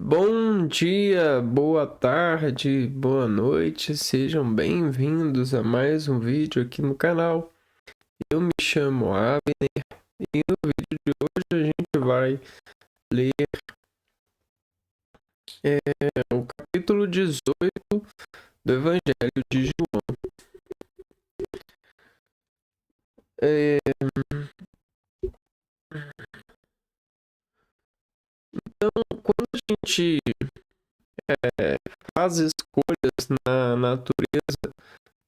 Bom dia, boa tarde, boa noite, sejam bem-vindos a mais um vídeo aqui no canal. Eu me chamo Abner e no vídeo de hoje a gente vai ler o capítulo 18 do Evangelho de João. É, quando a gente faz escolhas na natureza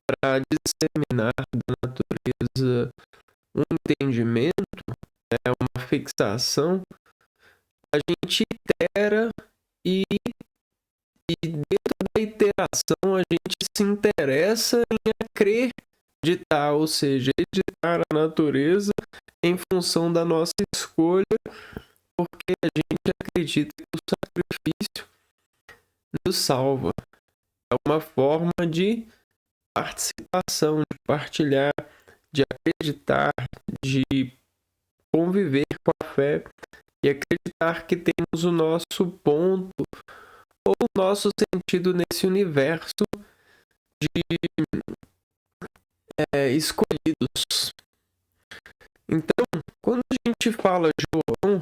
para disseminar da natureza um entendimento, uma fixação, a gente itera e dentro da iteração a gente se interessa em acreditar, ou seja, editar a natureza em função da nossa escolha, porque a gente acredita que o sacrifício nos salva. É uma forma de participação, de partilhar, de acreditar, de conviver com a fé e acreditar que temos o nosso ponto ou o nosso sentido nesse universo de escolhidos. Então, quando a gente fala João,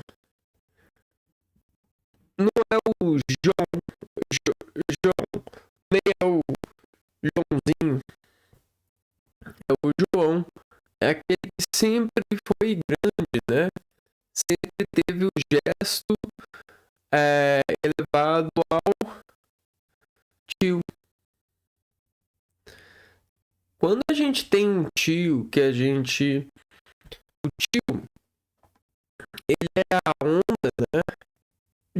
não é o João, nem é o Joãozinho, é o João. É aquele que sempre foi grande, né? Sempre teve o gesto elevado ao tio. Quando a gente tem um tio que a gente... O tio, ele é a onda, né,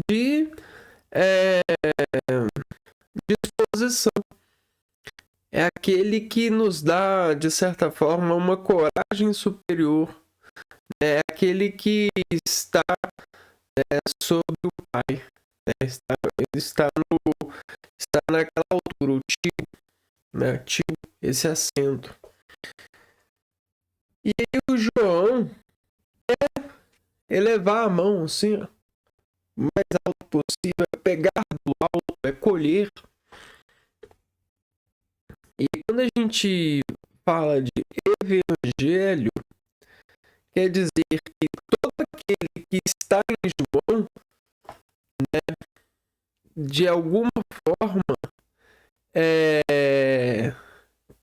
de disposição. É aquele que nos dá, de certa forma, uma coragem superior. É aquele que está sobre o pai. Está naquela altura, o tio, né? Tio, esse acento. E aí o João é elevar a mão assim, ó, o mais alto possível, é pegar do alto, é colher. E quando a gente fala de evangelho, quer dizer que todo aquele que está em João, de alguma forma,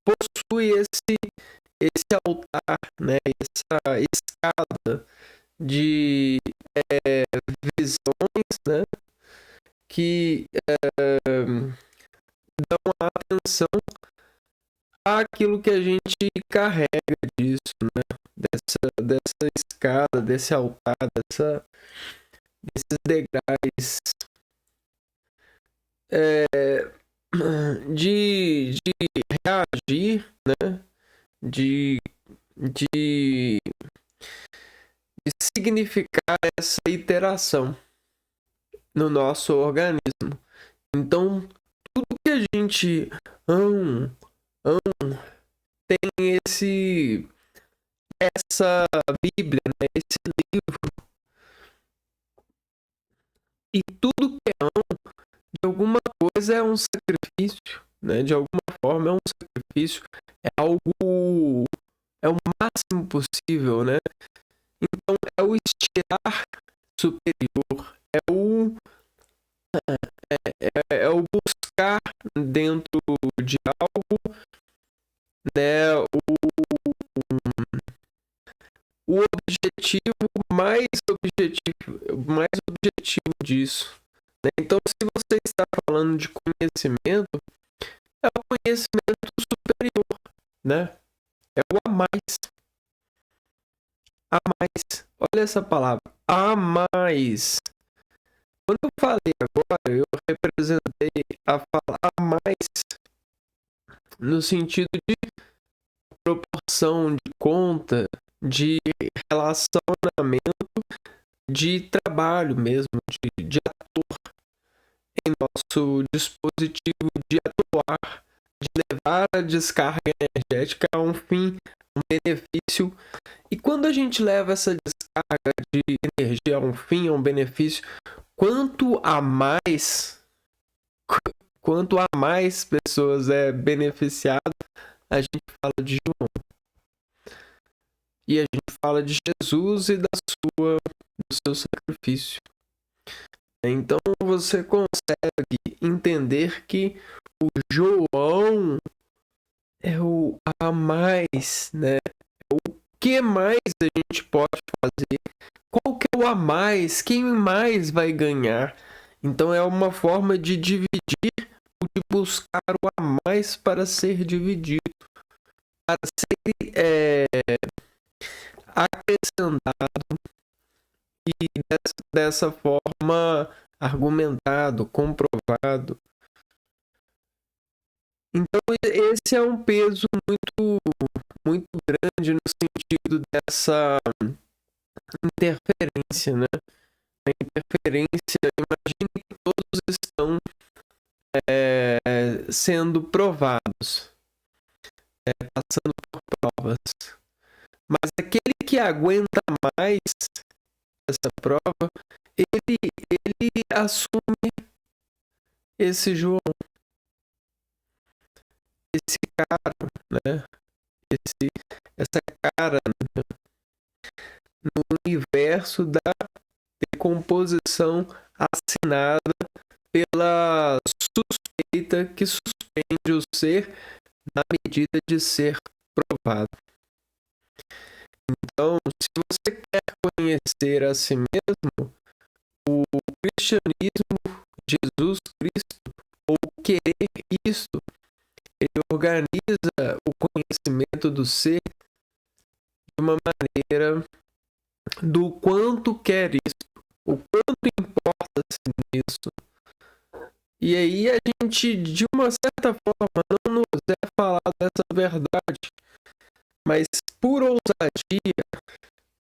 possui esse altar, né? Essa escada de visões, né? Que dão atenção àquilo que a gente carrega disso, né? Dessa escada, desse altar, desses degraus de reagir, né? De, de significar essa iteração no nosso organismo. Então, tudo que a gente tem essa Bíblia, né? Esse livro, e tudo que de alguma coisa é um sacrifício, né? De alguma forma é um sacrifício, é algo, é o máximo possível, né? Então é o estirar superior, é o buscar dentro de algo, né? O mais objetivo disso, né? Então, se você está falando de conhecimento, é o conhecimento superior, né? É o a mais. A mais. Olha essa palavra. A mais. Quando eu falei agora, eu representei a falar mais no sentido de proporção, de conta, de relacionamento, de trabalho mesmo, de ator em nosso dispositivo de atuar, de levar a descarga energética a um fim, um benefício. E quando a gente leva essa descarga de energia a um fim, a um benefício, quanto a mais pessoas é beneficiado, a gente fala de João. E a gente fala de Jesus e do seu sacrifício. Então você consegue entender que o João é o a mais, né? O que mais a gente pode fazer? Qual que é o a mais? Quem mais vai ganhar? Então é uma forma de dividir ou de buscar o a mais para ser dividido, para ser acrescentado e dessa forma argumentado, comprovado. Então esse é um peso muito grande no sentido dessa interferência, né? A interferência, imagine que todos estão sendo provados, passando por provas. Mas aquele que aguenta mais essa prova, ele assume esse João, esse cara, né? Essa cara no universo da decomposição assinada pela suspeita que suspende o ser na medida de ser provado. Então, se você quer conhecer a si mesmo, o cristianismo, Jesus Cristo, ou querer isto, ele organiza o conhecimento do ser de uma maneira do quanto quer isso, o quanto importa-se nisso. E aí a gente, de uma certa forma, não nos é falado essa verdade, mas por ousadia,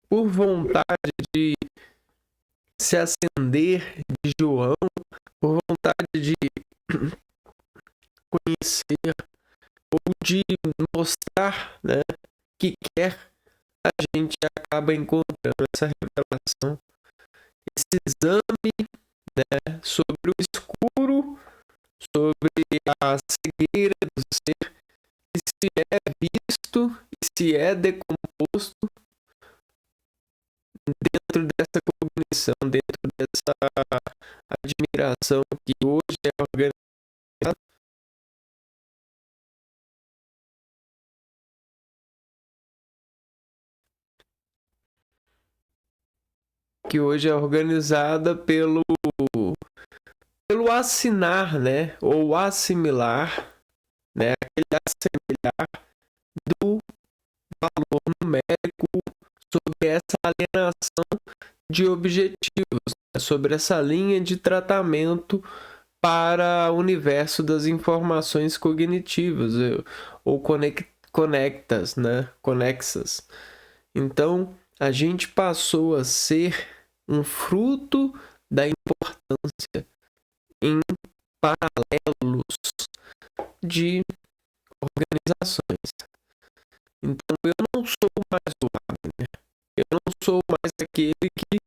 por vontade de se acender de João, por vontade de conhecer ou de mostrar, né, que quer, a gente acaba encontrando essa revelação, esse exame, né, sobre o escuro, sobre a cegueira do ser, e se é visto e se é decomposto dentro dessa cognição, dentro dessa admiração que hoje é organizada, pelo assinar, né, ou assimilar, né, aquele assemelhar do valor numérico sobre essa alienação de objetivos, né, sobre essa linha de tratamento para o universo das informações cognitivas ou conectas, né, conexas. Então, a gente passou a ser um fruto da importância em paralelos de organizações. Então, eu não sou mais o Wagner. Eu não sou mais aquele que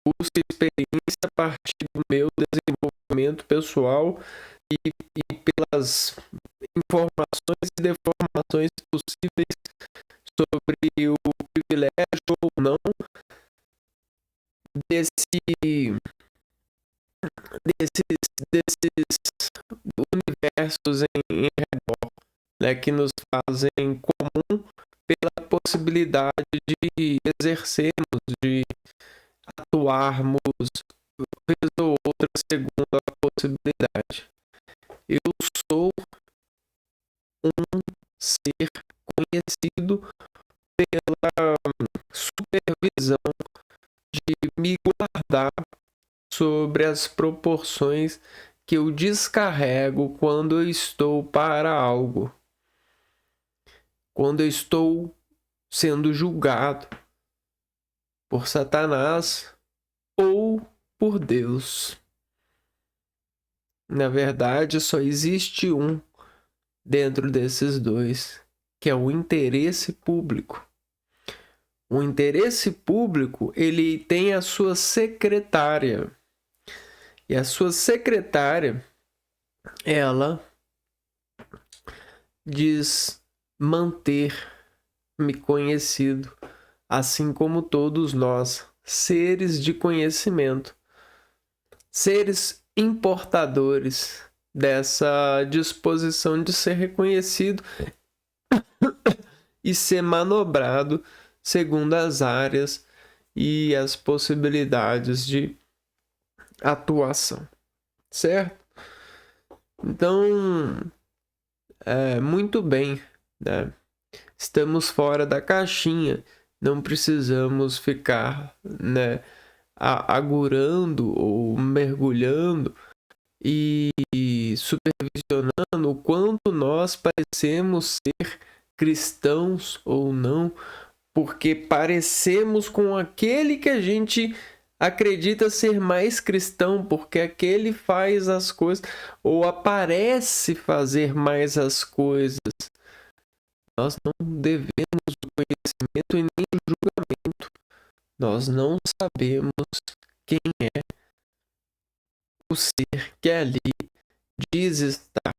busca experiência a partir do meu desenvolvimento pessoal e pelas informações e deformações possíveis sobre o privilégio ou não desses universos em redor, né, que nos fazem comum pela possibilidade de exercermos, de atuarmos vez ou outra segundo a possibilidade. Eu sou um ser conhecido pela supervisão de me guardar sobre as proporções que eu descarrego quando eu estou para algo, quando eu estou sendo julgado por Satanás ou por Deus. Na verdade, só existe um dentro desses dois, que é o interesse público. O interesse público, ele tem a sua secretária. E a sua secretária, ela diz manter-me conhecido, assim como todos nós, seres de conhecimento, seres importadores dessa disposição de ser reconhecido e ser manobrado segundo as áreas e as possibilidades de atuação, certo? Então, muito bem, né? Estamos fora da caixinha, não precisamos ficar, né, agurando ou mergulhando e supervisionando o quanto nós parecemos ser cristãos ou não, porque parecemos com aquele que a gente acredita ser mais cristão, porque aquele faz as coisas ou aparece fazer mais as coisas. Nós não devemos o conhecimento e nem o julgamento. Nós não sabemos quem é o ser que ali diz estar.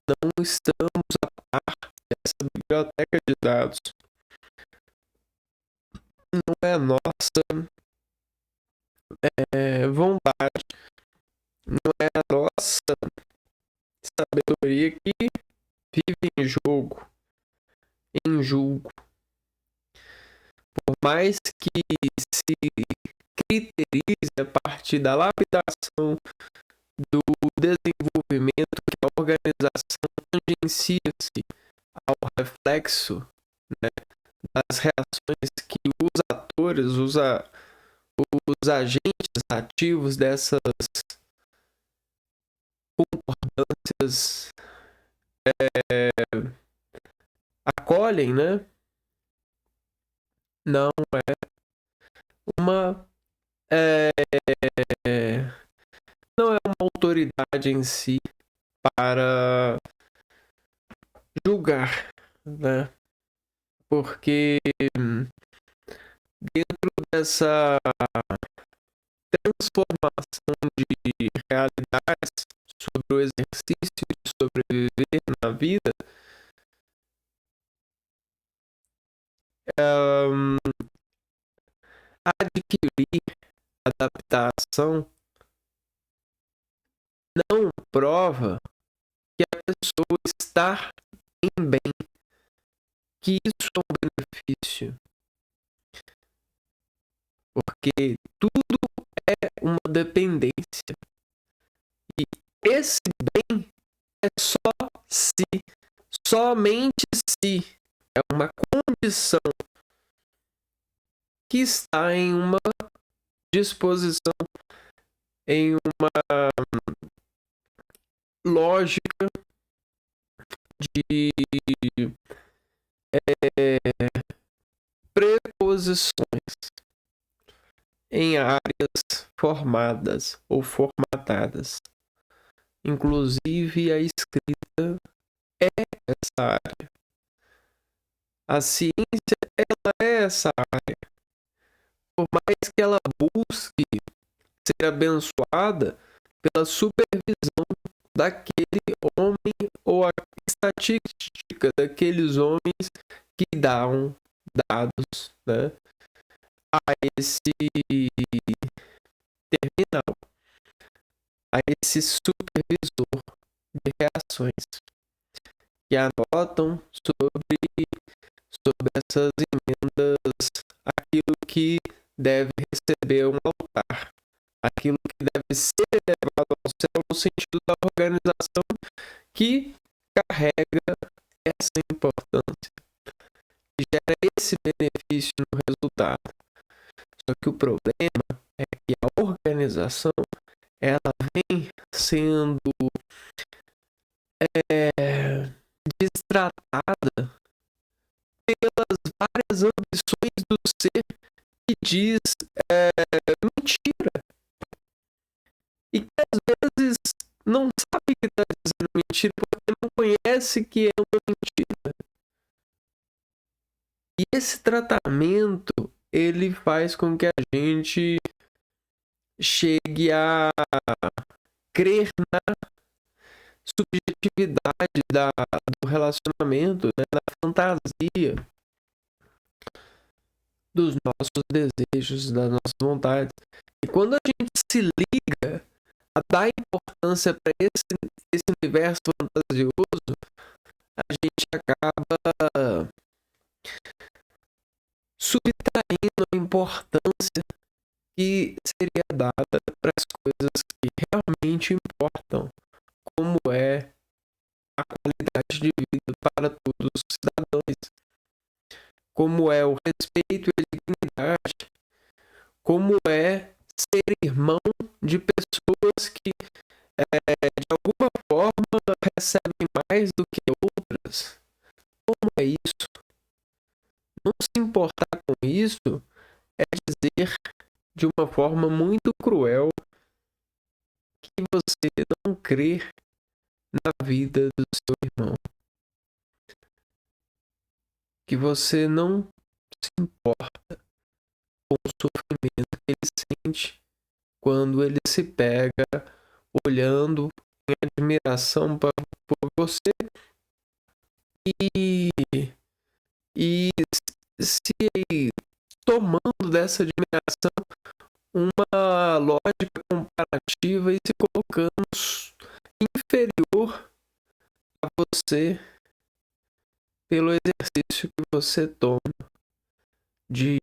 Não estamos a par dessa biblioteca de dados. Não é a nossa vontade, não é a nossa sabedoria que vive em julgo. Por mais que se criterize a partir da lapidação, do desenvolvimento, que a organização tangencia-se ao reflexo, né, das reações que os atores, os agentes ativos dessas concordâncias acolhem, né? Não é uma não é uma autoridade em si para julgar, né? Porque dentro dessa transformação de realidades sobre o exercício de sobreviver na vida, adquirir adaptação não prova que a pessoa está em bem, que isso é um benefício, porque tudo é uma dependência e esse bem é só se, somente se é uma condição que está em uma disposição, em uma lógica de preposições em áreas formadas ou formatadas. Inclusive a escrita é essa área. A ciência, ela é essa área. Por mais que ela busque ser abençoada pela supervisão daquele homem ou a estatística daqueles homens que dão dados, né, a esse terminal, a esse supervisor de reações que anotam sobre essas emendas aquilo que deve receber um altar, aquilo que deve ser elevado ao céu no sentido da organização que carrega essa importância, que gera esse benefício no resultado. Só que o problema é que a organização ela vem sendo destratada pelas várias ambições do ser que diz mentira e que às vezes não sabe que está dizendo mentira porque não conhece que é uma mentira. E esse tratamento ele faz com que a gente chegue a crer na subjetividade do relacionamento, né? Na fantasia dos nossos desejos, das nossas vontades. E quando a gente se liga a dar importância para esse universo fantasioso, a gente acaba subtraindo a importância que seria dada para as coisas que realmente importam, como é a qualidade de vida para todos os cidadãos, como é o respeito e a dignidade, como é ser irmão de pessoas que de alguma forma recebem mais do que outras. Como é isso? Não se importar com isso é dizer de uma forma muito cruel que você não crê na vida do seu irmão, que você não se importa com o sofrimento que ele sente quando ele se pega olhando em admiração por você e se tomando dessa admiração uma lógica comparativa e se colocando inferior a você pelo exercício que você toma de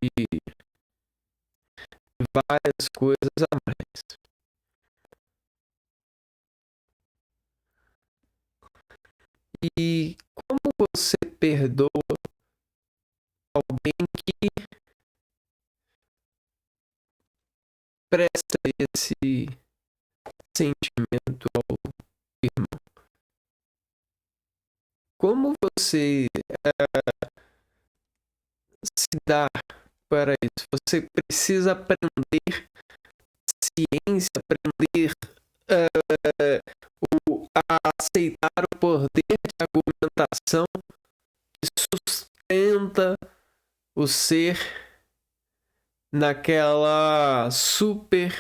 várias coisas a mais. E como você perdoa alguém que presta esse sentimento ao irmão? Como você se dá para isso? Você precisa aprender ciência, aprender a aceitar o poder de argumentação que sustenta o ser naquela super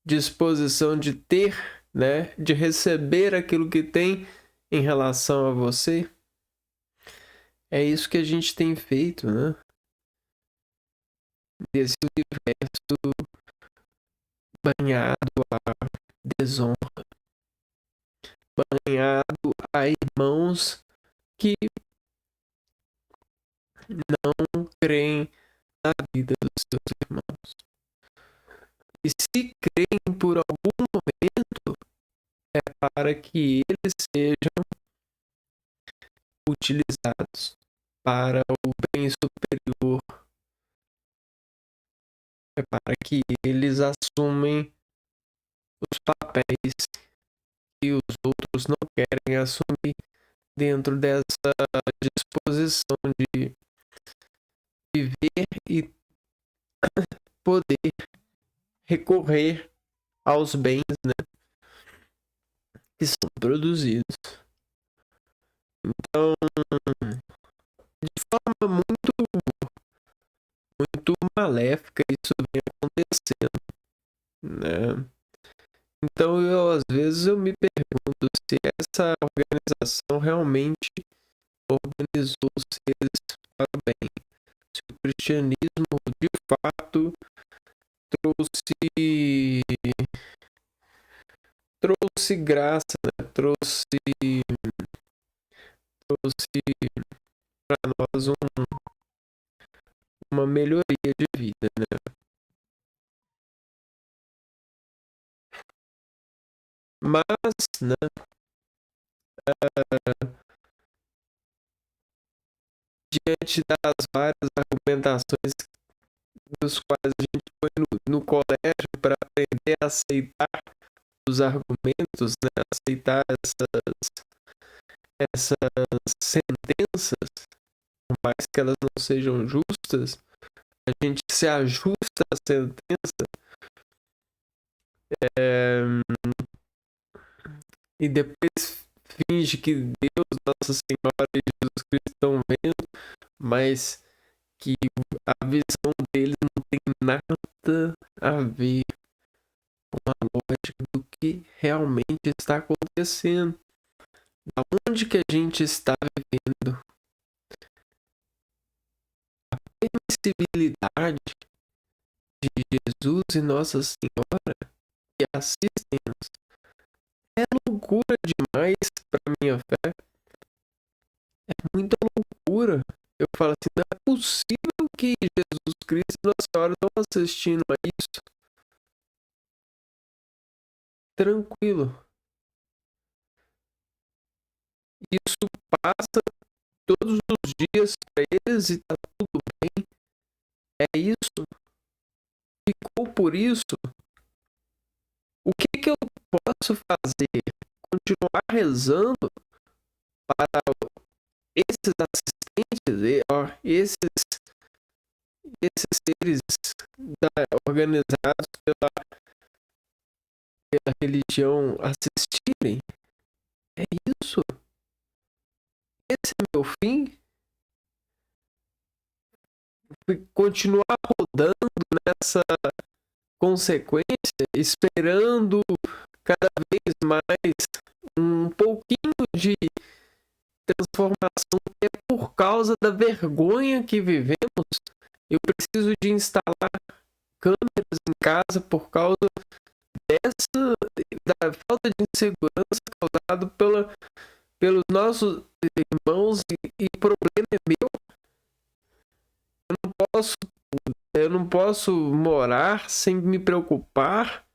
disposição de ter, né, de receber aquilo que tem em relação a você. É isso que a gente tem feito, né? Desse universo banhado a desonra, banhado a irmãos que não creem na vida dos seus irmãos. E se creem por algum momento, é para que eles sejam utilizados para o bem superior, é para que eles assumem os papéis que os outros não querem assumir dentro dessa disposição de viver e poder recorrer aos bens, né, que são produzidos. Então, de forma muito maléfica, isso vem acontecendo, né? Então, às vezes eu me pergunto se essa organização realmente organizou os seres para o bem. Se o cristianismo, de fato, trouxe graça, né? trouxe para nós uma melhoria de vida, né? Mas, né, diante das várias argumentações dos quais a gente foi no colégio para aprender a aceitar os argumentos, né, aceitar essas sentenças, por mais que elas não sejam justas, a gente se ajusta à sentença e depois finge que Deus, Nossa Senhora e Jesus Cristo estão vendo, mas que a visão deles não tem nada a ver que realmente está acontecendo. Da onde que a gente está vivendo? A permissibilidade de Jesus e Nossa Senhora que assistem-nos é loucura demais para minha fé. É muita loucura. Eu falo assim, não é possível que Jesus Cristo e Nossa Senhora estão assistindo a isso. Tranquilo. Isso passa todos os dias para eles e tá tudo bem. É isso. Ficou por isso. O que eu posso fazer? Continuar rezando para esses assistentes, esses seres organizados pela religião assistirem? É isso? Esse é meu fim? Continuar rodando nessa consequência, esperando cada vez mais um pouquinho de transformação, que é por causa da vergonha que vivemos. Eu preciso de instalar câmeras em casa por causa da falta de insegurança causada pelos nossos irmãos, e problema é meu. Eu não posso morar sem me preocupar.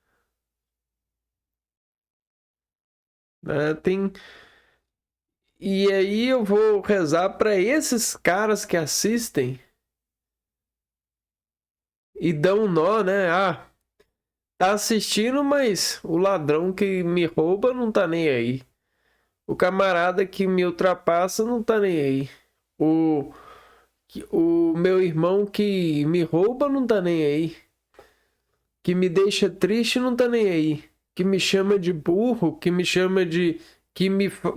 E aí eu vou rezar para esses caras que assistem e dão um nó, né? Tá assistindo, mas o ladrão que me rouba não tá nem aí. O camarada que me ultrapassa não tá nem aí. O meu irmão que me rouba não tá nem aí. Que me deixa triste não tá nem aí. Que me chama de burro, que me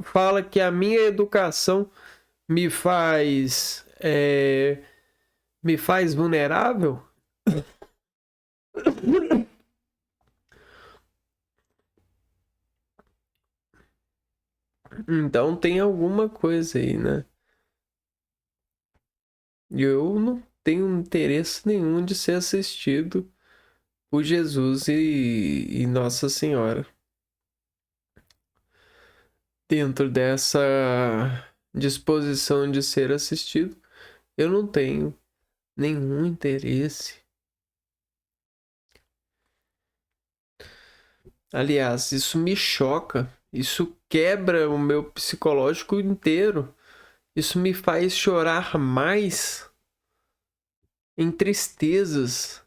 fala que a minha educação me faz vulnerável. Então tem alguma coisa aí, né? Eu não tenho interesse nenhum de ser assistido por Jesus e Nossa Senhora. Dentro dessa disposição de ser assistido, eu não tenho nenhum interesse. Aliás, isso me choca. Isso quebra o meu psicológico inteiro. Isso me faz chorar mais em tristezas.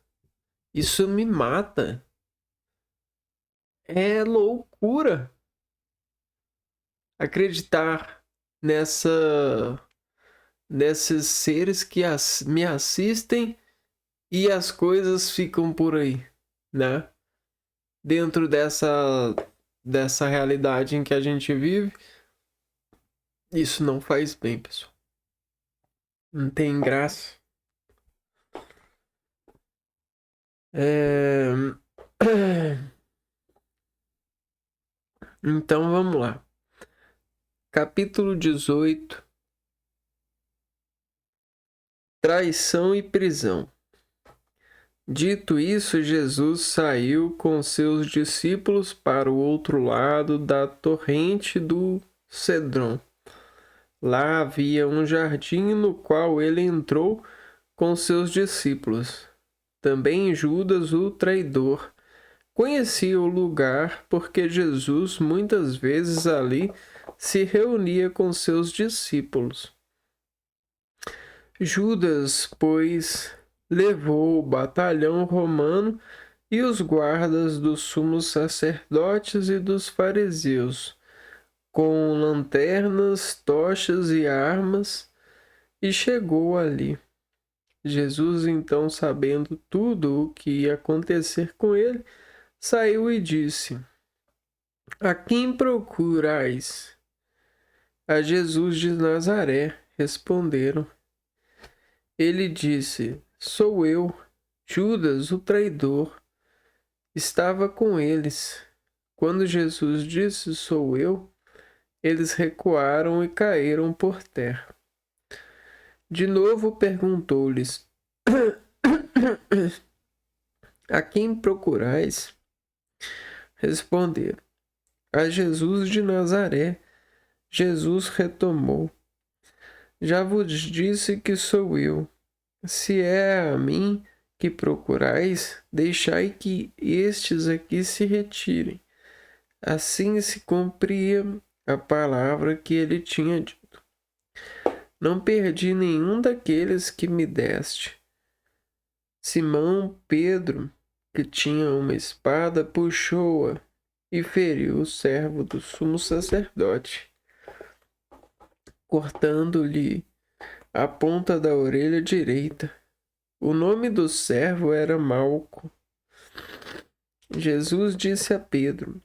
Isso me mata. É loucura acreditar nesses seres que me assistem e as coisas ficam por aí, né? Dentro dessa realidade em que a gente vive, isso não faz bem, pessoal. Não tem graça. Então vamos lá. Capítulo 18. Traição e prisão. Dito isso, Jesus saiu com seus discípulos para o outro lado da torrente do Cedron. Lá havia um jardim no qual ele entrou com seus discípulos. Também Judas, o traidor, conhecia o lugar porque Jesus muitas vezes ali se reunia com seus discípulos. Judas, pois, levou o batalhão romano e os guardas dos sumos sacerdotes e dos fariseus, com lanternas, tochas e armas, e chegou ali. Jesus, então, sabendo tudo o que ia acontecer com ele, saiu e disse: A quem procurais? A Jesus de Nazaré, responderam. Ele disse: Sou eu, Judas, o traidor. Estava com eles. Quando Jesus disse: "Sou eu", eles recuaram e caíram por terra. De novo perguntou-lhes: "A quem procurais?" Responderam: "A Jesus de Nazaré." Jesus retomou: "Já vos disse que sou eu. Se é a mim que procurais, deixai que estes aqui se retirem." Assim se cumpria a palavra que ele tinha dito: "Não perdi nenhum daqueles que me deste." Simão Pedro, que tinha uma espada, puxou-a e feriu o servo do sumo sacerdote, cortando-lhe a ponta da orelha direita. O nome do servo era Malco. Jesus disse a Pedro: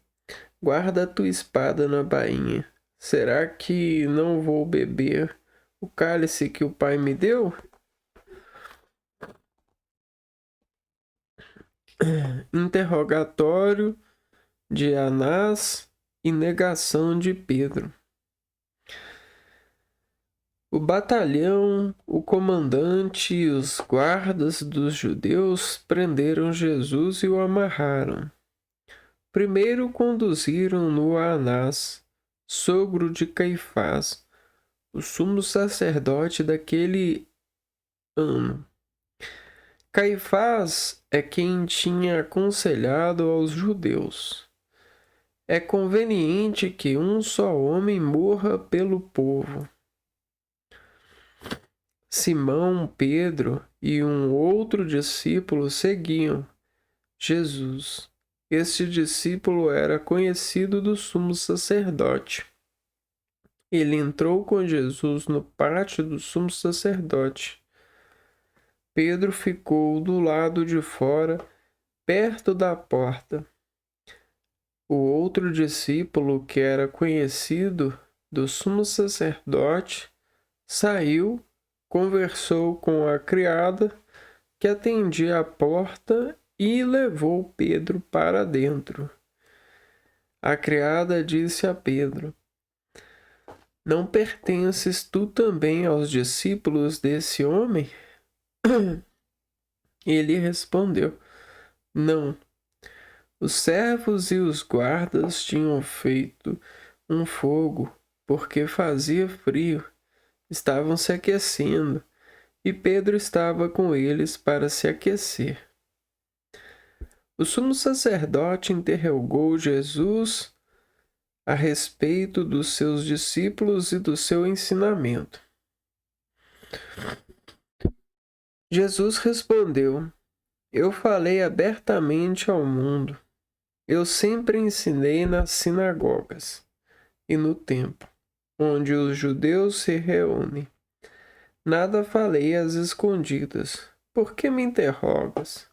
"Guarda a tua espada na bainha. Será que não vou beber o cálice que o Pai me deu?" Interrogatório de Anás e negação de Pedro. O batalhão, o comandante e os guardas dos judeus prenderam Jesus e o amarraram. Primeiro conduziram-no a Anás, sogro de Caifás, o sumo sacerdote daquele ano. Caifás é quem tinha aconselhado aos judeus: "É conveniente que um só homem morra pelo povo." Simão, Pedro e um outro discípulo seguiam Jesus. Este discípulo era conhecido do sumo sacerdote. Ele entrou com Jesus no pátio do sumo sacerdote. Pedro ficou do lado de fora, perto da porta. O outro discípulo, que era conhecido do sumo sacerdote, saiu, conversou com a criada que atendia à porta e levou Pedro para dentro. A criada disse a Pedro: "Não pertences tu também aos discípulos desse homem?" Ele respondeu: "Não." Os servos e os guardas tinham feito um fogo, porque fazia frio, estavam se aquecendo, e Pedro estava com eles para se aquecer. O sumo sacerdote interrogou Jesus a respeito dos seus discípulos e do seu ensinamento. Jesus respondeu: "Eu falei abertamente ao mundo. Eu sempre ensinei nas sinagogas e no templo, onde os judeus se reúnem. Nada falei às escondidas. Por que me interrogas?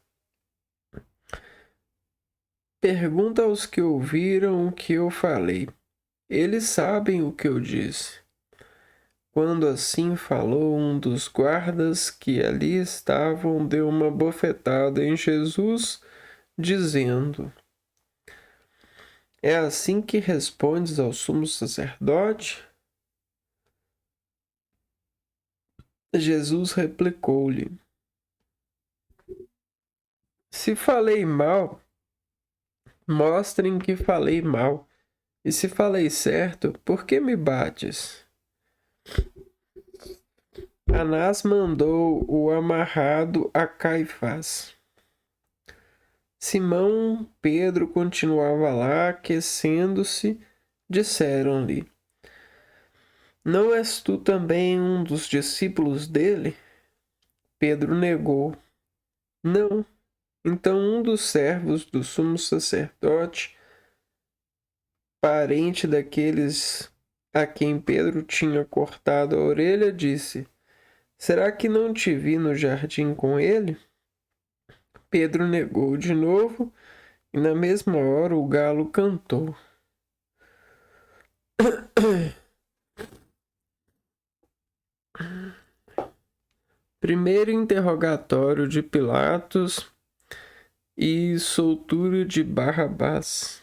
Pergunta aos que ouviram o que eu falei. Eles sabem o que eu disse." Quando assim falou, um dos guardas que ali estavam deu uma bofetada em Jesus, dizendo: "É assim que respondes ao sumo sacerdote?" Jesus replicou-lhe: "Se falei mal, mostrem que falei mal. E se falei certo, por que me bates?" Anás mandou o amarrado a Caifás. Simão Pedro continuava lá aquecendo-se. Disseram-lhe: "Não és tu também um dos discípulos dele?" Pedro negou: "Não." Então um dos servos do sumo sacerdote, parente daqueles a quem Pedro tinha cortado a orelha, disse: "Será que não te vi no jardim com ele?" Pedro negou de novo, e na mesma hora o galo cantou. Primeiro interrogatório de Pilatos e soltura de Barrabás.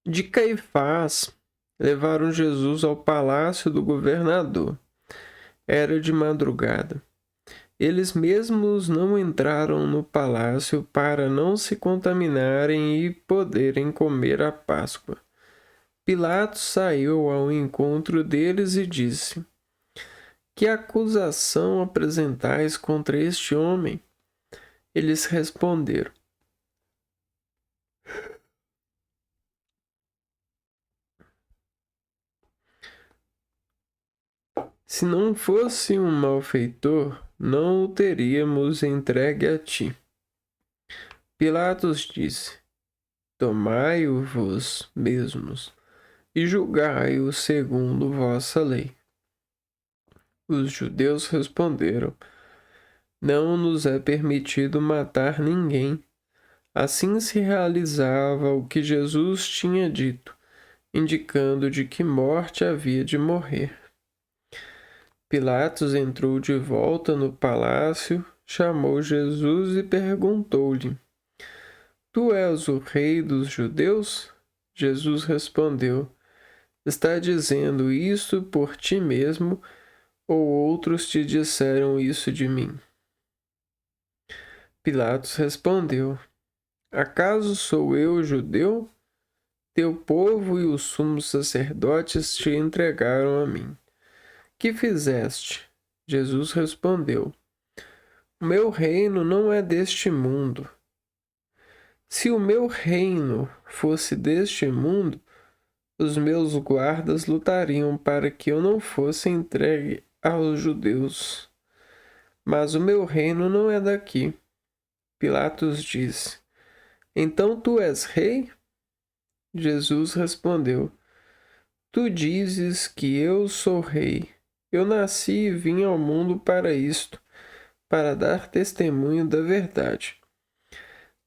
De Caifás, levaram Jesus ao palácio do governador. Era de madrugada. Eles mesmos não entraram no palácio para não se contaminarem e poderem comer a Páscoa. Pilatos saiu ao encontro deles e disse: Que acusação apresentais contra este homem? Eles responderam: Se não fosse um malfeitor, não o teríamos entregue a ti. Pilatos disse: Tomai-o vós mesmos e julgai-o segundo vossa lei. Os judeus responderam: Não nos é permitido matar ninguém. Assim se realizava o que Jesus tinha dito, indicando de que morte havia de morrer. Pilatos entrou de volta no palácio, chamou Jesus e perguntou-lhe: Tu és o rei dos judeus? Jesus respondeu: Está dizendo isso por ti mesmo, ou outros te disseram isso de mim? Pilatos respondeu: Acaso sou eu judeu? Teu povo e os sumos sacerdotes te entregaram a mim. Que fizeste? Jesus respondeu: O meu reino não é deste mundo. Se o meu reino fosse deste mundo, os meus guardas lutariam para que eu não fosse entregue aos judeus. Mas o meu reino não é daqui. Pilatos disse: Então tu és rei? Jesus respondeu: Tu dizes que eu sou rei. Eu nasci e vim ao mundo para isto, para dar testemunho da verdade.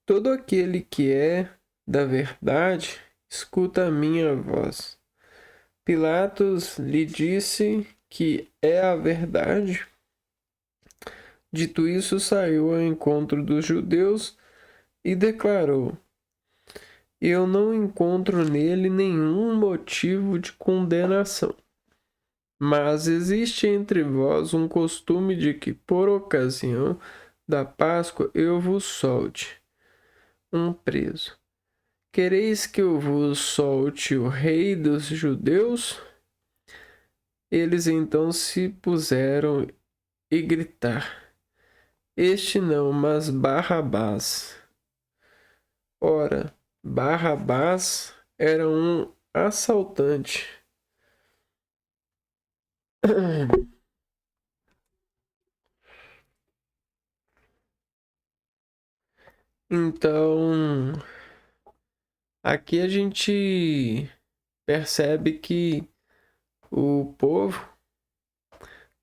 Todo aquele que é da verdade, escuta a minha voz. Pilatos lhe disse que é a verdade. Dito isso, saiu ao encontro dos judeus e declarou: Eu não encontro nele nenhum motivo de condenação. Mas existe entre vós um costume de que, por ocasião da Páscoa, eu vos solte um preso. Quereis que eu vos solte o rei dos judeus? Eles então se puseram e gritar: Este não, mas Barrabás. Ora, Barrabás era um assaltante. Então, aqui a gente percebe que o povo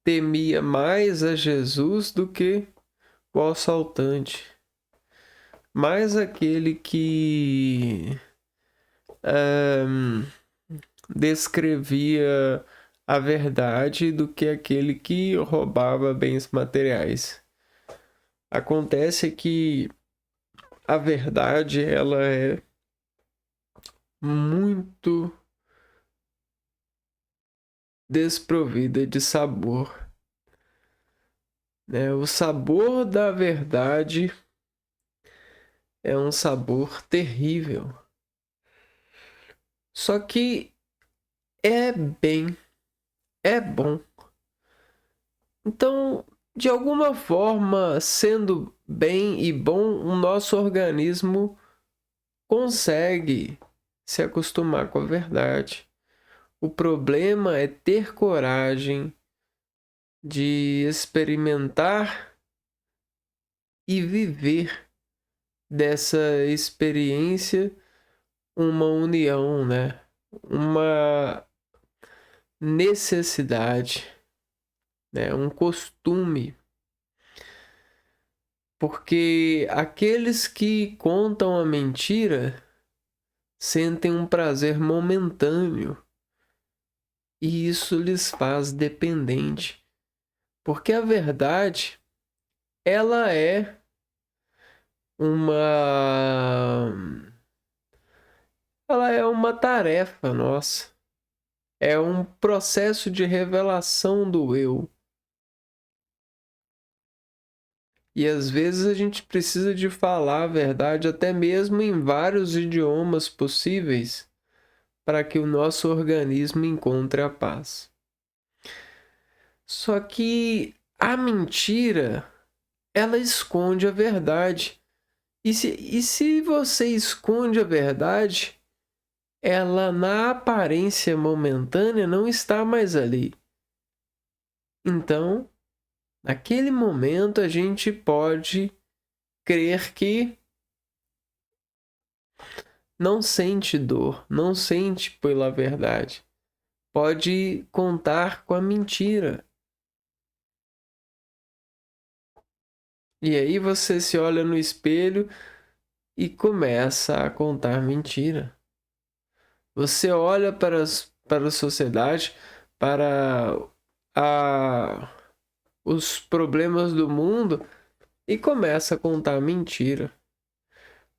temia mais a Jesus do que o assaltante, mais aquele que descrevia a verdade do que aquele que roubava bens materiais. Acontece que a verdade ela é muito desprovida de sabor, né? O sabor da verdade é um sabor terrível. Só que é bom. Então, de alguma forma, sendo bem e bom, o nosso organismo consegue se acostumar com a verdade. O problema é ter coragem de experimentar e viver dessa experiência uma união, né? Uma necessidade, né? Um costume. Porque aqueles que contam a mentira sentem um prazer momentâneo e isso lhes faz dependente. Porque a verdade, ela é ela é uma tarefa nossa. É um processo de revelação do eu. E às vezes a gente precisa de falar a verdade até mesmo em vários idiomas possíveis para que o nosso organismo encontre a paz. Só que a mentira, ela esconde a verdade. E se você esconde a verdade, ela na aparência momentânea não está mais ali. Então, naquele momento a gente pode crer que não sente dor, não sente pela verdade. Pode contar com a mentira. E aí você se olha no espelho e começa a contar mentira. Você olha para a sociedade, para os problemas do mundo e começa a contar mentira.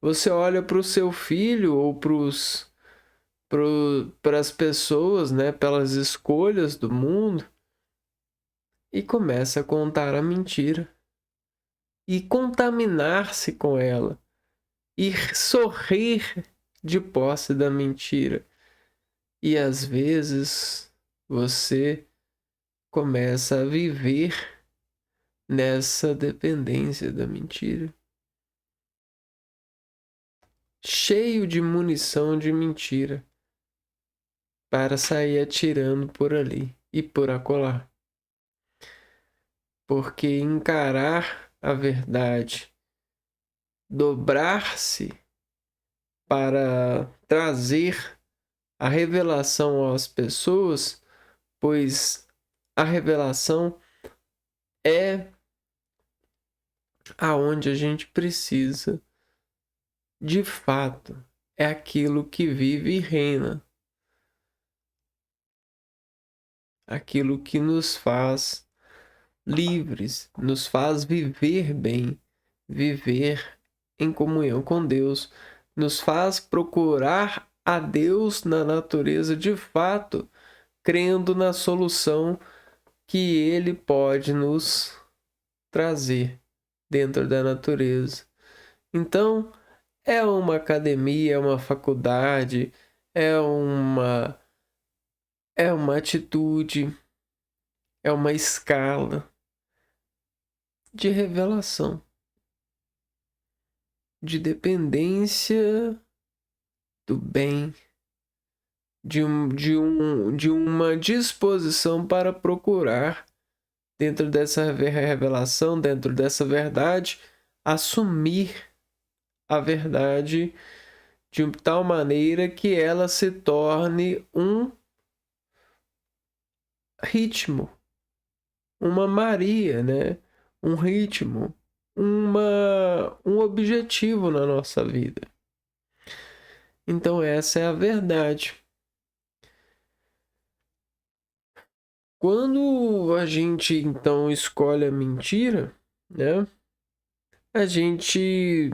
Você olha para o seu filho ou para as pessoas, né, pelas escolhas do mundo e começa a contar a mentira e contaminar-se com ela e sorrir de posse da mentira. E às vezes você começa a viver nessa dependência da mentira, cheio de munição de mentira para sair atirando por ali e por acolá. Porque encarar a verdade, dobrar-se para trazer a revelação às pessoas, pois a revelação é aonde a gente precisa, de fato, é aquilo que vive e reina, aquilo que nos faz livres, nos faz viver bem, viver em comunhão com Deus, nos faz procurar a Deus na natureza de fato, crendo na solução que Ele pode nos trazer dentro da natureza. Então, é uma academia, é uma faculdade, é uma atitude, é uma escala de revelação, de dependência do bem, de uma disposição para procurar, dentro dessa revelação, dentro dessa verdade, assumir a verdade de tal maneira que ela se torne um ritmo, uma Maria, né? Um ritmo, um objetivo na nossa vida. Então essa é a verdade. Quando a gente então escolhe a mentira, né? A gente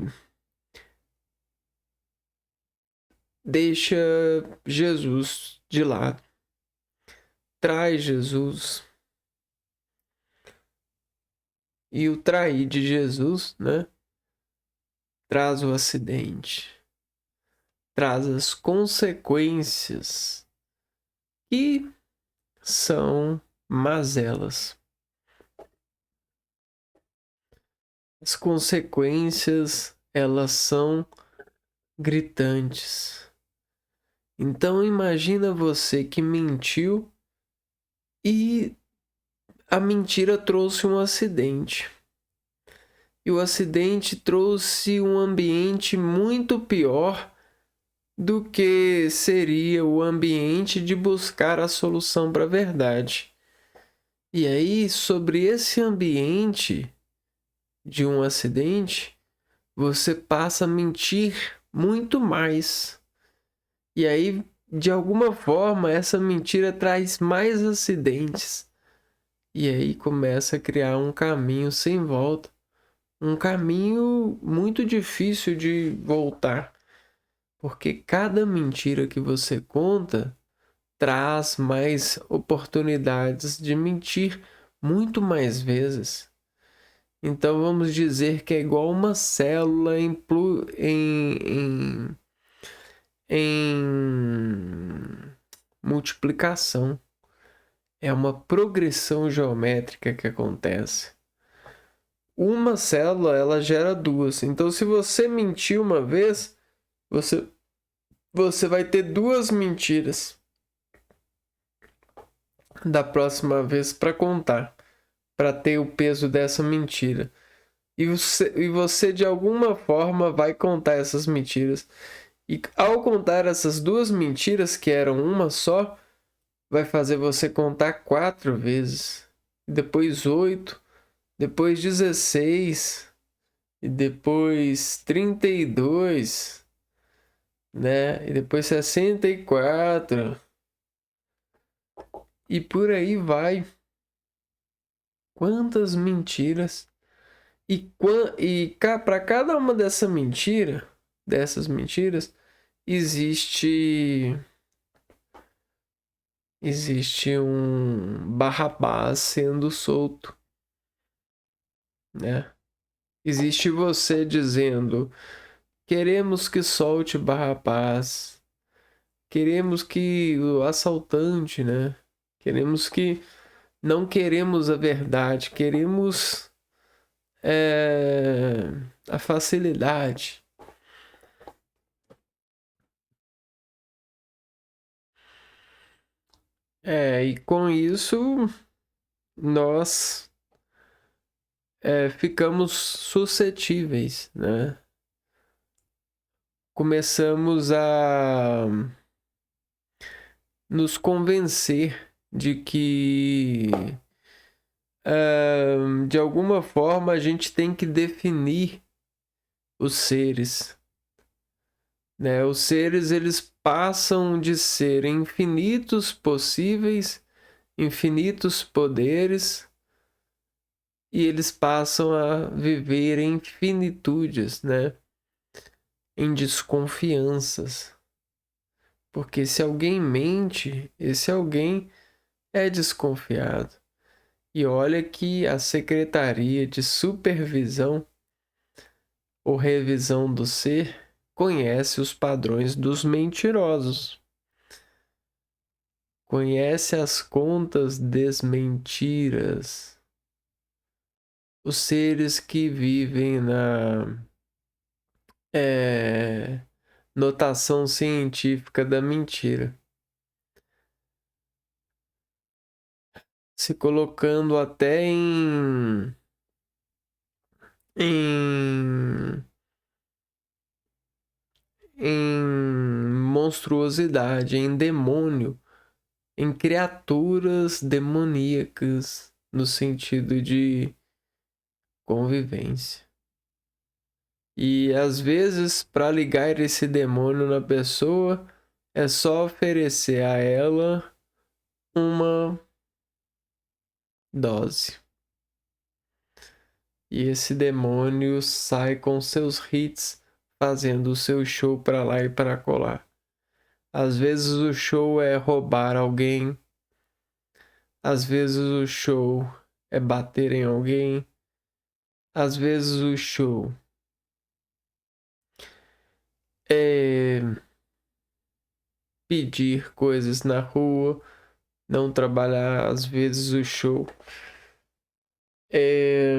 deixa Jesus de lado. Traz Jesus. E o trair de Jesus, né? Traz o acidente. Traz as consequências. E são mazelas. As consequências, elas são gritantes. Então imagina você que mentiu e a mentira trouxe um acidente. E o acidente trouxe um ambiente muito pior do que seria o ambiente de buscar a solução para a verdade. E aí, sobre esse ambiente de um acidente, você passa a mentir muito mais. E aí, de alguma forma, essa mentira traz mais acidentes. E aí começa a criar um caminho sem volta um caminho muito difícil de voltar, porque cada mentira que você conta traz mais oportunidades de mentir muito mais vezes. Então vamos dizer que é igual uma célula em multiplicação. É uma progressão geométrica que acontece. Uma célula, ela gera duas. Então, se você mentir uma vez, você vai ter duas mentiras da próxima vez para contar, para ter o peso dessa mentira. E você, de alguma forma, vai contar essas mentiras. E ao contar essas duas mentiras, que eram uma só, vai fazer você contar 4 vezes. Depois 8, depois 16, e depois 32, né? E depois 64. E por aí vai. Quantas mentiras. Para cada uma dessas mentiras, existe um Barrabás sendo solto, né? Existe você dizendo: queremos que solte Barrabás, queremos que o assaltante, né? Não queremos a verdade, queremos a facilidade. E com isso nós ficamos suscetíveis, né? Começamos a nos convencer de que de alguma forma a gente tem que definir os seres, né? Os seres, eles passam de ser infinitos possíveis, infinitos poderes, e eles passam a viver em finitudes, né? Em desconfianças. Porque se alguém mente, esse alguém é desconfiado. E olha que a Secretaria de Supervisão ou Revisão do Ser conhece os padrões dos mentirosos. Conhece as contas desmentiras. Os seres que vivem na notação científica da mentira. Se colocando até em monstruosidade, em demônio, em criaturas demoníacas, no sentido de convivência. E às vezes, para ligar esse demônio na pessoa, é só oferecer a ela uma dose. E esse demônio sai com seus hits, fazendo o seu show para lá e para colar. Às vezes o show é roubar alguém, às vezes o show é bater em alguém, às vezes o show é pedir coisas na rua, não trabalhar, às vezes o show é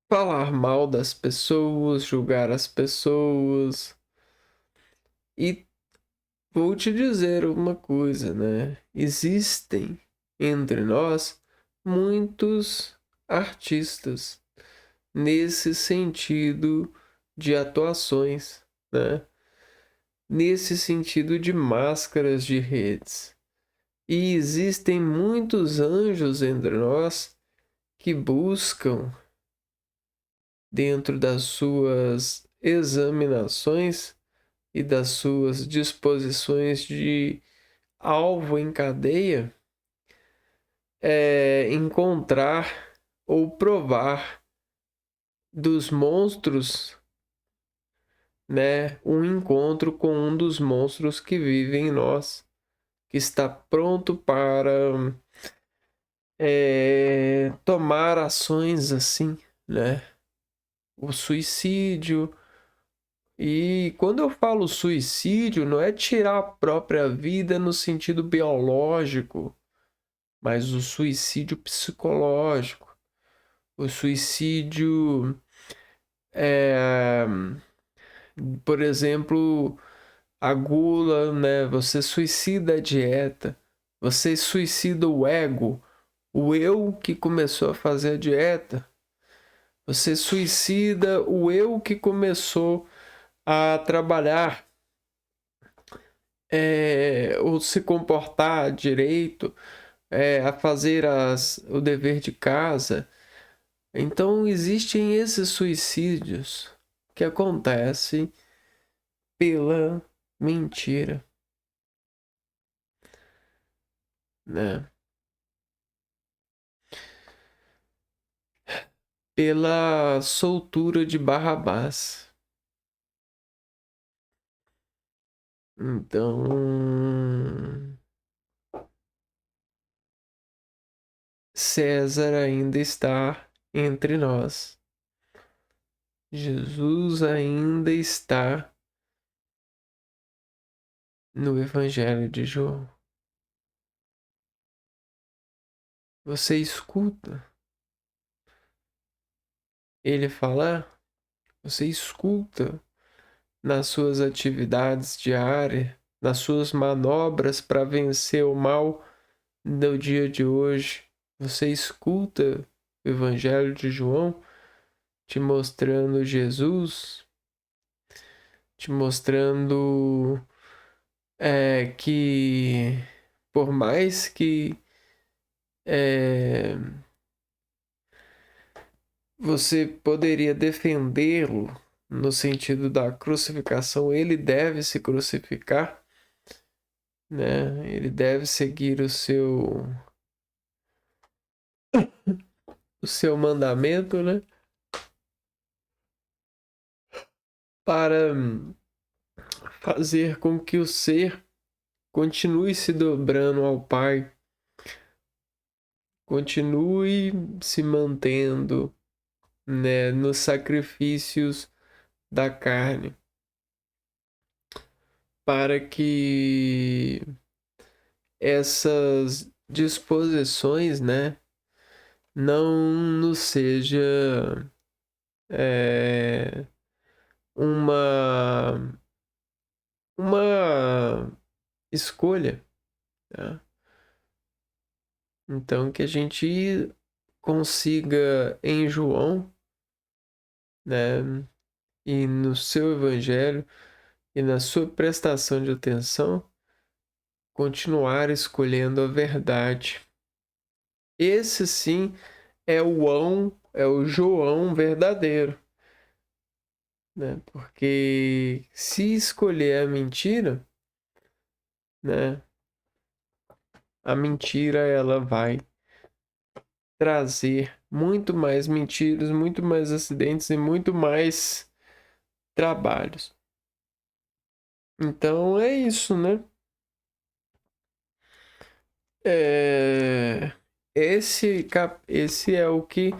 falar mal das pessoas, julgar as pessoas. E vou te dizer uma coisa, né? Existem entre nós muitos artistas nesse sentido de atuações, né? Nesse sentido de máscaras de redes. E existem muitos anjos entre nós que buscam, dentro das suas examinações e das suas disposições de alvo em cadeia é encontrar ou provar dos monstros, né, um encontro com um dos monstros que vive em nós, que está pronto para tomar ações assim, né? O suicídio. E quando eu falo suicídio, não é tirar a própria vida no sentido biológico, mas o suicídio psicológico. O suicídio é, por exemplo, a gula, né? Você suicida a dieta, você suicida o ego, o eu que começou a fazer a dieta, você suicida o eu que começou a trabalhar, ou se comportar direito, a fazer o dever de casa. Então existem esses suicídios que acontecem pela mentira, né? Pela soltura de Barrabás. Então, César ainda está entre nós. Jesus ainda está no Evangelho de João. Você escuta ele falar? Você escuta nas suas atividades diárias, nas suas manobras para vencer o mal no dia de hoje? Você escuta o Evangelho de João te mostrando Jesus, te mostrando que por mais que você poderia defendê-lo no sentido da crucificação, ele deve se crucificar, né? Ele deve seguir o seu mandamento, né? Para fazer com que o ser continue se dobrando ao Pai, continue se mantendo, né, nos sacrifícios da carne, para que essas disposições, né, não nos seja uma escolha, tá? Então que a gente consiga em João, né, e no seu evangelho e na sua prestação de atenção, continuar escolhendo a verdade. Esse sim é o João verdadeiro, né? Porque se escolher a mentira, né? A mentira ela vai trazer muito mais mentiras, muito mais acidentes e muito mais trabalhos. Então é isso, né? Esse é o que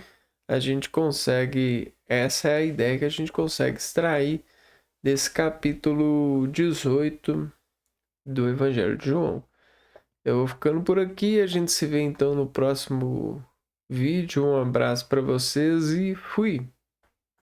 a gente consegue, essa é a ideia que a gente consegue extrair desse capítulo 18 do Evangelho de João. Eu vou ficando por aqui, a gente se vê então no próximo vídeo. Um abraço para vocês e fui!